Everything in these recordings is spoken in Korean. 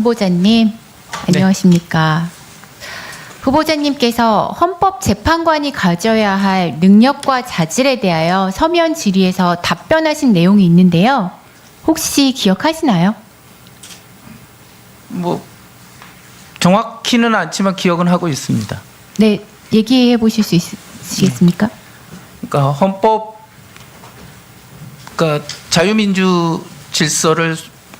후보자님, 안녕하십니까. 후보자님께서 헌법재판관이 가져야 할 능력과 자질에 대하여 서면 질의에서 답변하신 내용이 있는데요. 혹시 기억하시나요? 뭐 정확히는 않지만 기억은 하고 있습니다. 네, 얘기해 보실 수 있으시겠습니까? 그러니까 헌법, 그러니까 자유민주 질서를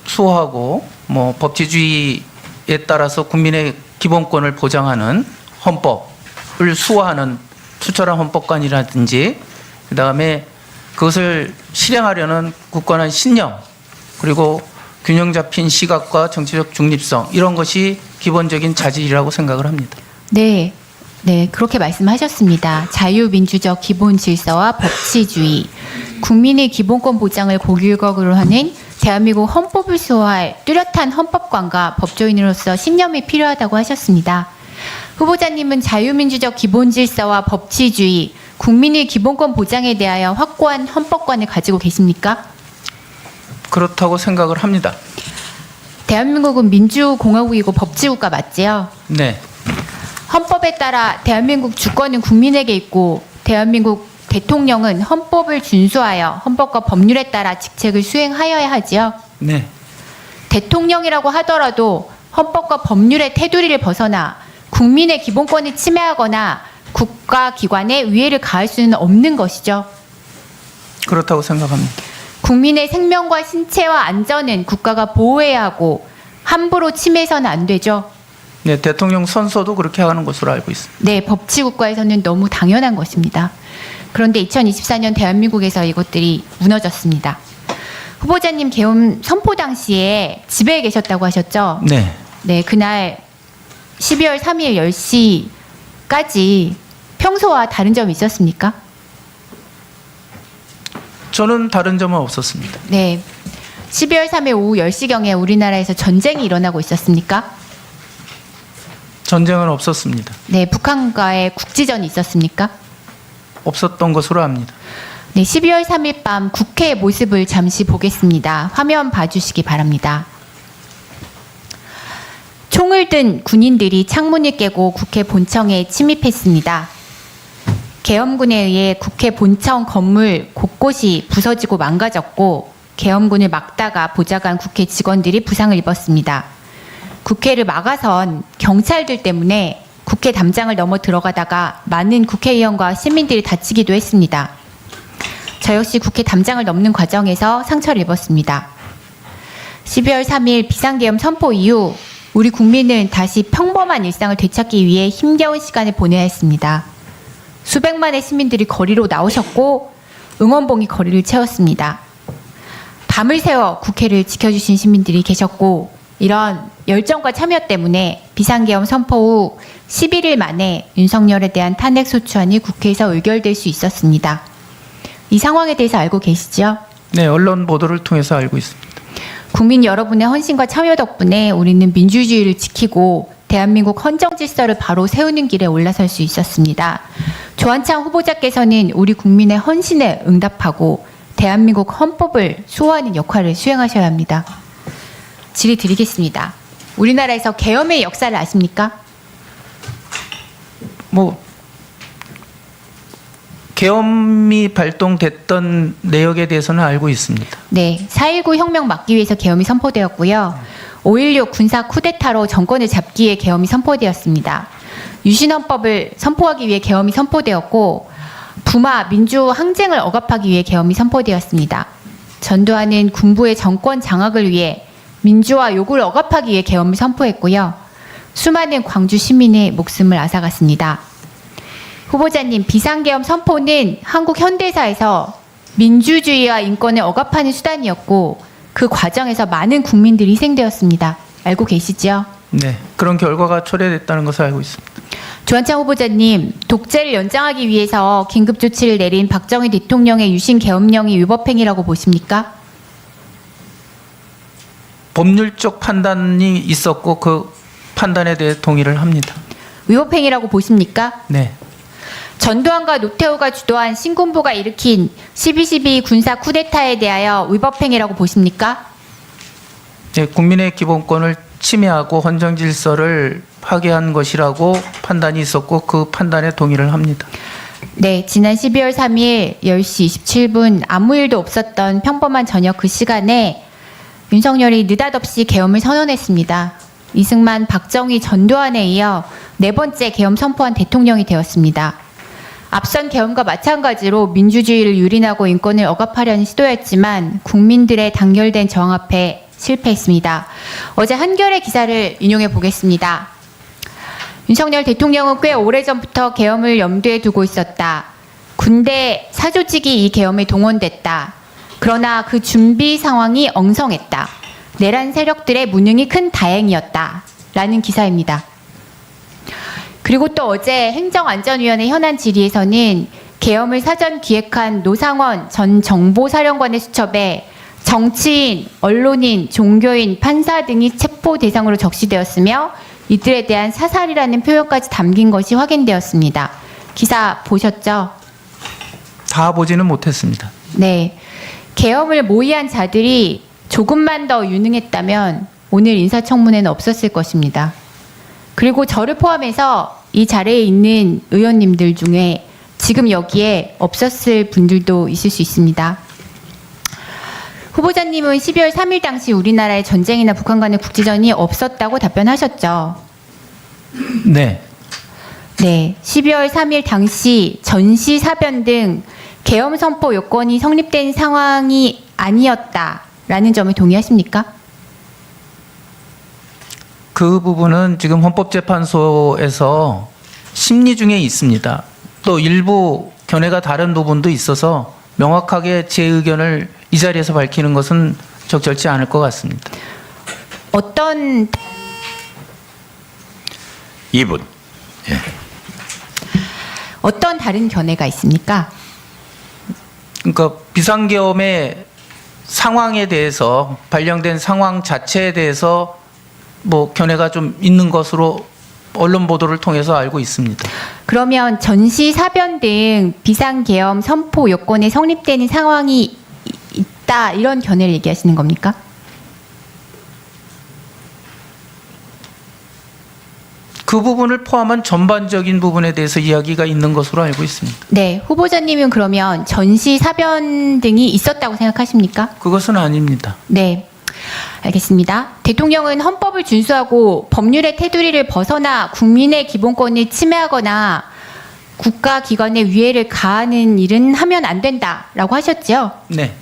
수호하고 뭐 법치주의에 따라서 국민의 기본권을 보장하는 헌법을 수호하는 투철한 헌법관이라든지, 그 다음에 그것을 실행하려는 굳건한 신념, 그리고 균형 잡힌 시각과 정치적 중립성, 이런 것이 기본적인 자질이라고 생각을 합니다. 네, 네, 그렇게 말씀하셨습니다. 자유민주적 기본 질서와 법치주의, 국민의 기본권 보장을 고길각으로 하는 대한민국 헌법을 수호할 뚜렷한 헌법관과 법조인으로서 신념이 필요하다고 하셨습니다. 후보자님은 자유민주적 기본 질서와 법치주의, 국민의 기본권 보장에 대하여 확고한 헌법관을 가지고 계십니까? 그렇다고 생각을 합니다. 대한민국은 민주공화국이고 법치국가 맞지요? 네. 헌법에 따라 대한민국 주권은 국민에게 있고 대한민국 대통령은 헌법을 준수하여 헌법과 법률에 따라 직책을 수행하여야 하지요. 네. 대통령이라고 하더라도 헌법과 법률의 테두리를 벗어나 국민의 기본권을 침해하거나 국가기관에 위해를 가할 수는 없는 것이죠. 그렇다고 생각합니다. 국민의 생명과 신체와 안전은 국가가 보호해야 하고 함부로 침해해서는 안 되죠. 네, 대통령 선서도 그렇게 하는 것으로 알고 있습니다. 네, 법치국가에서는 너무 당연한 것입니다. 그런데 2024년 대한민국에서 이것들이 무너졌습니다. 후보자님 계엄 선포 당시에 집에 계셨다고 하셨죠? 네. 네, 그날 12월 3일 10시까지 평소와 다른 점이 있었습니까? 저는 다른 점은 없었습니다. 네. 12월 3일 오후 10시경에 우리나라에서 전쟁이 일어나고 있었습니까? 전쟁은 없었습니다. 네, 북한과의 국지전이 있었습니까? 없었던 것으로 압니다. 네, 12월 3일 밤 국회의 모습을 잠시 보겠습니다. 화면 봐주시기 바랍니다. 총을 든 군인들이 창문을 깨고 국회 본청에 침입했습니다. 계엄군에 의해 국회 본청 건물 곳곳이 부서지고 망가졌고 계엄군을 막다가 보좌관 국회 직원들이 부상을 입었습니다. 국회를 막아선 경찰들 때문에 국회 담장을 넘어 들어가다가 많은 국회의원과 시민들이 다치기도 했습니다. 저 역시 국회 담장을 넘는 과정에서 상처를 입었습니다. 12월 3일 비상계엄 선포 이후 우리 국민은 다시 평범한 일상을 되찾기 위해 힘겨운 시간을 보내야 했습니다. 수백만의 시민들이 거리로 나오셨고 응원봉이 거리를 채웠습니다. 밤을 새워 국회를 지켜주신 시민들이 계셨고 이런 열정과 참여 때문에 비상계엄 선포 후 11일 만에 윤석열에 대한 탄핵소추안이 국회에서 의결될 수 있었습니다. 이 상황에 대해서 알고 계시죠? 네, 언론 보도를 통해서 알고 있습니다. 국민 여러분의 헌신과 참여 덕분에 우리는 민주주의를 지키고 대한민국 헌정 질서를 바로 세우는 길에 올라설 수 있었습니다. 조한창 후보자께서는 우리 국민의 헌신에 응답하고 대한민국 헌법을 수호하는 역할을 수행하셔야 합니다. 질의 드리겠습니다. 우리나라에서 계엄의 역사를 아십니까? 계엄이 발동됐던 내역에 대해서는 알고 있습니다. 네, 4.19 혁명 막기 위해서 계엄이 선포되었고요. 5.16 군사 쿠데타로 정권을 잡기 위해 계엄이 선포되었습니다. 유신헌법을 선포하기 위해 계엄이 선포되었고 부마 민주 항쟁을 억압하기 위해 계엄이 선포되었습니다. 전두환은 군부의 정권 장악을 위해 민주화 요구를 억압하기 위해 계엄을 선포했고요. 수많은 광주 시민의 목숨을 앗아갔습니다. 후보자님, 비상계엄 선포는 한국 현대사에서 민주주의와 인권을 억압하는 수단이었고 그 과정에서 많은 국민들이 희생되었습니다. 알고 계시죠? 네, 그런 결과가 초래됐다는 것을 알고 있습니다. 조한창 후보자님, 독재를 연장하기 위해서 긴급조치를 내린 박정희 대통령의 유신 계엄령이 위법행위라고 보십니까? 법률적 판단이 있었고 그 판단에 대해 동의를 합니다. 위법행위라고 보십니까? 네. 전두환과 노태우가 주도한 신군부가 일으킨 12.12 군사 쿠데타에 대하여 위법행위라고 보십니까? 네, 국민의 기본권을 침해하고 헌정 질서를 파괴한 것이라고 판단이 있었고 그 판단에 동의를 합니다. 네, 지난 12월 3일 10시 27분 아무 일도 없었던 평범한 저녁 그 시간에 윤석열이 느닷없이 계엄을 선언했습니다. 이승만, 박정희, 전두환에 이어 네 번째 계엄 선포한 대통령이 되었습니다. 앞선 계엄과 마찬가지로 민주주의를 유린하고 인권을 억압하려는 시도였지만 국민들의 단결된 저항 앞에 실패했습니다. 어제 한겨레 기사를 인용해 보겠습니다. 윤석열 대통령은 꽤 오래전부터 계엄을 염두에 두고 있었다. 군대 사조직이 이 계엄에 동원됐다. 그러나 그 준비 상황이 엉성했다. 내란 세력들의 무능이 큰 다행이었다. 라는 기사입니다. 그리고 또 어제 행정안전위원회 현안 질의에서는 계엄을 사전 기획한 노상원 전 정보사령관의 수첩에 정치인, 언론인, 종교인, 판사 등이 체포 대상으로 적시되었으며 이들에 대한 사살이라는 표현까지 담긴 것이 확인되었습니다. 기사 보셨죠? 다 보지는 못했습니다. 네. 계엄을 모의한 자들이 조금만 더 유능했다면 오늘 인사청문회는 없었을 것입니다. 그리고 저를 포함해서 이 자리에 있는 의원님들 중에 지금 여기에 없었을 분들도 있을 수 있습니다. 후보자님은 12월 3일 당시 우리나라에 전쟁이나 북한 간의 국지전이 없었다고 답변하셨죠? 네. 네. 12월 3일 당시 전시사변 등 계엄 선포 요건이 성립된 상황이 아니었다라는 점에 동의하십니까? 그 부분은 지금 헌법재판소에서 심리 중에 있습니다. 또 일부 견해가 다른 부분도 있어서 명확하게 제 의견을 이 자리에서 밝히는 것은 적절치 않을 것 같습니다. 어떤 2분. 예. 어떤 다른 견해가 있습니까? 그러니까 비상계엄의 상황에 대해서 발령된 상황 자체에 대해서 뭐 견해가 좀 있는 것으로 언론 보도를 통해서 알고 있습니다. 그러면 전시사변 등 비상계엄 선포 요건에 성립되는 상황이 있다 이런 견해를 얘기하시는 겁니까? 그 부분을 포함한 전반적인 부분에 대해서 이야기가 있는 것으로 알고 있습니다. 네, 후보자님은 그러면 전시사변 등이 있었다고 생각하십니까? 그것은 아닙니다. 네, 알겠습니다. 대통령은 헌법을 준수하고 법률의 테두리를 벗어나 국민의 기본권을 침해하거나 국가기관의 위해를 가하는 일은 하면 안 된다라고 하셨죠? 네.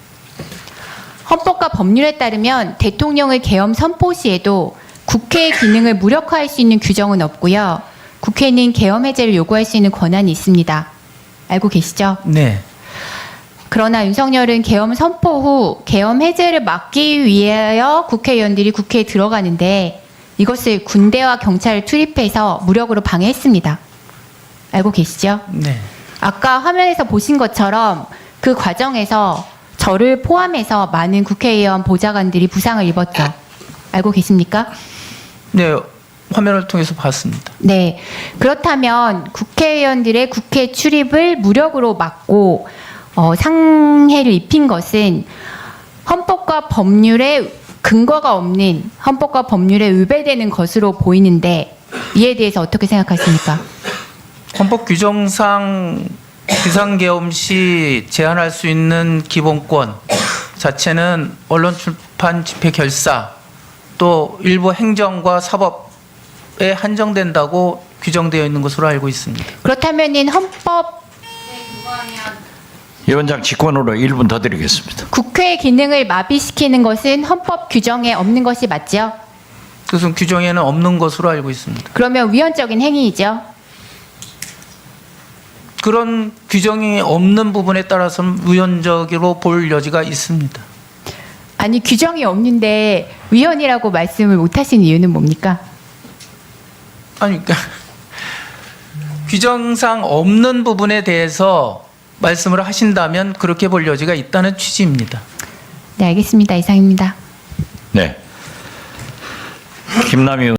헌법과 법률에 따르면 대통령의 계엄 선포 시에도 국회의 기능을 무력화할 수 있는 규정은 없고요. 국회는 계엄 해제를 요구할 수 있는 권한이 있습니다. 알고 계시죠? 네. 그러나 윤석열은 계엄 선포 후 계엄 해제를 막기 위하여 국회의원들이 국회에 들어가는데 이것을 군대와 경찰을 투입해서 무력으로 방해했습니다. 알고 계시죠? 네. 아까 화면에서 보신 것처럼 그 과정에서 저를 포함해서 많은 국회의원 보좌관들이 부상을 입었죠. 알고 계십니까? 네. 화면을 통해서 봤습니다. 네. 그렇다면 국회의원들의 국회 출입을 무력으로 막고 상해를 입힌 것은 헌법과 법률에 근거가 없는 헌법과 법률에 위배되는 것으로 보이는데 이에 대해서 어떻게 생각하십니까? 헌법 규정상 비상계엄 시 제한할 수 있는 기본권 자체는 언론 출판 집회 결사 또 일부 행정과 사법에 한정된다고 규정되어 있는 것으로 알고 있습니다. 그렇다면은 헌법 위원장 직권으로 1분 더 드리겠습니다. 국회의 기능을 마비시키는 것은 헌법 규정에 없는 것이 맞죠? 그것은 규정에는 없는 것으로 알고 있습니다. 그러면 위헌적인 행위이죠. 그런 규정이 없는 부분에 따라서는 위헌적으로 볼 여지가 있습니다. 아니 규정이 없는데 위헌이라고 말씀을 못 하신 이유는 뭡니까? 아니 그러니까 규정상 없는 부분에 대해서 말씀을 하신다면 그렇게 볼 여지가 있다는 취지입니다. 네, 알겠습니다. 이상입니다. 네. 김남희